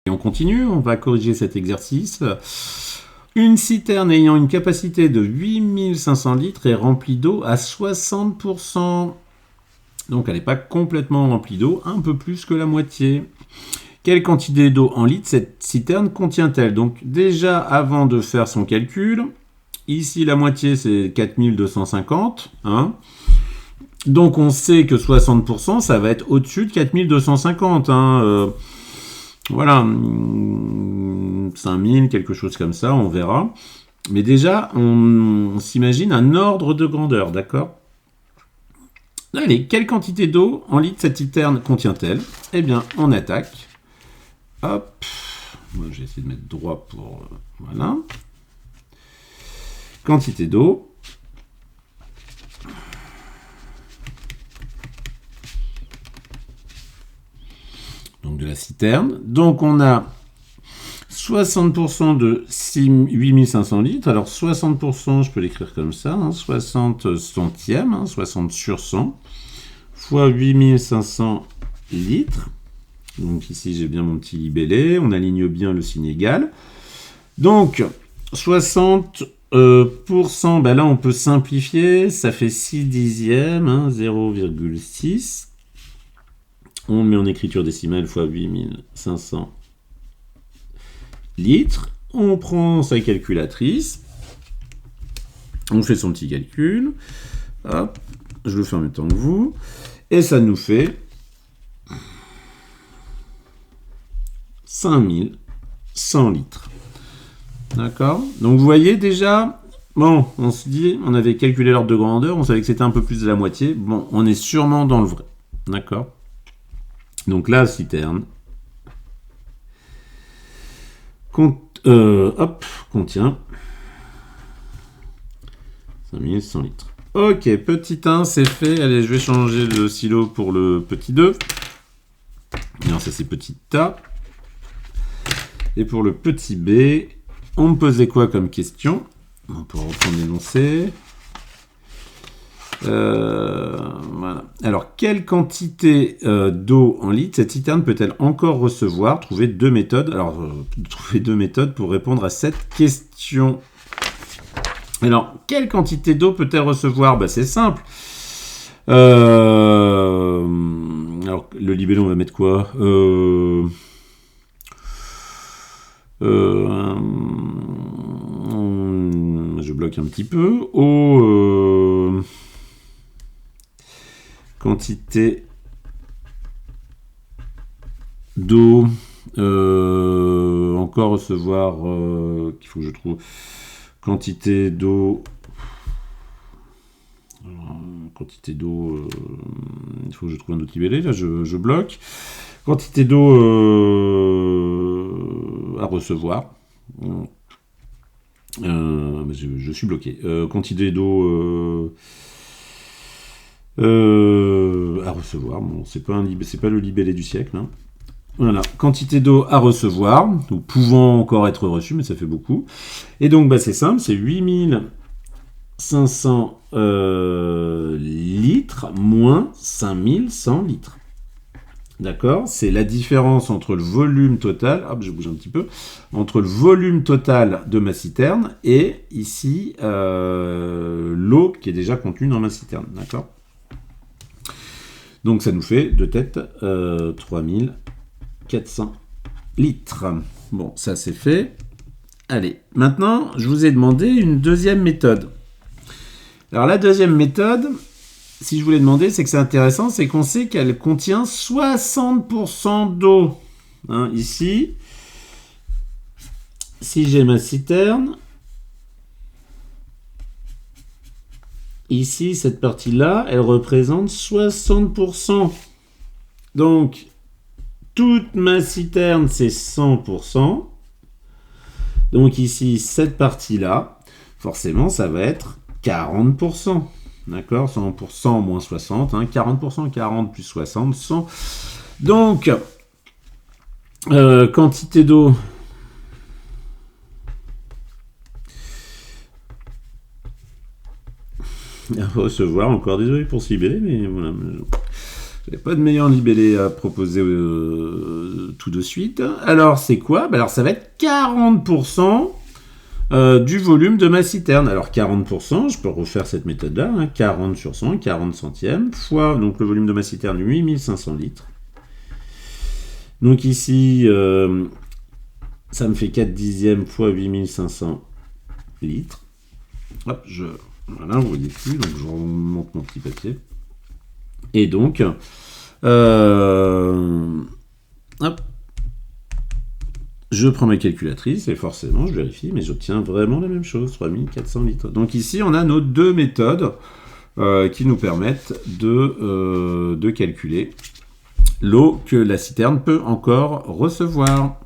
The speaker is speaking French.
Et on continue, on va corriger cet exercice. Une citerne ayant une capacité de 8500 litres est remplie d'eau à 60%. Donc elle n'est pas complètement remplie d'eau, un peu plus que la moitié. Quelle quantité d'eau en litres cette citerne contient-elle? Donc déjà, avant de faire son calcul, ici la moitié c'est 4250. Hein. Donc on sait que 60%, ça va être au-dessus de 4250. Voilà, 5000, quelque chose comme ça, on verra. Mais déjà, on s'imagine un ordre de grandeur, d'accord? Allez, quelle quantité d'eau en litres cette citerne contient-elle? Eh bien, on attaque. Hop. Moi, je vais essayer de mettre droit pour... voilà. Quantité d'eau. Donc de la citerne. Donc on a 60% de 8500 litres. Alors 60%, je peux l'écrire comme ça, 60 centièmes, 60 sur 100, fois 8500 litres. Donc ici j'ai bien mon petit libellé, on aligne bien le signe égal. Donc 60%, là on peut simplifier, ça fait 6 dixièmes, 0,6. On met en écriture décimale fois 8500 litres. On prend sa calculatrice. On fait son petit calcul. Hop, je le fais en même temps que vous. Et ça nous fait 5100 litres. D'accord? Donc vous voyez déjà, bon, on se dit, on avait calculé l'ordre de grandeur, on savait que c'était un peu plus de la moitié. Bon, on est sûrement dans le vrai. D'accord? Donc la citerne contient 5100 litres. Ok, petit 1, c'est fait. Allez, je vais changer le stylo pour le petit 2. Non, ça c'est petit A. Et pour le petit B, on me posait quoi comme question? On peut reprendre l'énoncé. Voilà. Alors, quelle quantité d'eau en litres cette citerne peut-elle encore recevoir? Trouver deux méthodes. Alors, trouver deux méthodes pour répondre à cette question. Alors, quelle quantité d'eau peut-elle recevoir? Bah, c'est simple. Alors, le libellé, on va mettre quoi? Je bloque un petit peu. Eau... quantité d'eau encore recevoir qu'il faut que je trouve quantité d'eau il faut que je trouve un autre libellé là je bloque quantité d'eau à recevoir je suis bloqué quantité d'eau à recevoir, bon, c'est pas le libellé du siècle. Hein. Voilà, quantité d'eau à recevoir, donc pouvant encore être reçu, mais ça fait beaucoup. Et donc, bah, c'est simple, c'est 8500 litres moins 5100 litres. D'accord? C'est la différence entre le volume total, hop, je bouge un petit peu, entre le volume total de ma citerne et ici l'eau qui est déjà contenue dans ma citerne. D'accord? Donc ça nous fait de tête 3400 litres. Bon, ça c'est fait. Allez, maintenant, je vous ai demandé une deuxième méthode. Alors la deuxième méthode, si je vous l'ai demandé, c'est que c'est intéressant, c'est qu'on sait qu'elle contient 60% d'eau. Hein, ici, si j'ai ma citerne, ici, cette partie-là, elle représente 60%. Donc, toute ma citerne, c'est 100%. Donc ici, cette partie-là, forcément, ça va être 40%. D'accord? 100% moins 60. 40%, 40 plus 60, 100. Donc, quantité d'eau... à recevoir, encore désolé pour ce libellé, mais voilà. Je n'ai pas de meilleur libellé à proposer tout de suite. Alors, c'est quoi? Alors, ça va être 40% du volume de ma citerne. Alors, 40%, je peux refaire cette méthode-là. 40 sur 100, 40 centièmes, fois donc, le volume de ma citerne, 8500 litres. Donc ici, ça me fait 4 dixièmes fois 8500 litres. Hop, voilà, vous voyez plus, donc je remonte mon petit papier. Et donc, hop, je prends ma calculatrice et forcément, je vérifie, mais j'obtiens vraiment la même chose, 3400 litres. Donc ici, on a nos deux méthodes qui nous permettent de calculer l'eau que la citerne peut encore recevoir.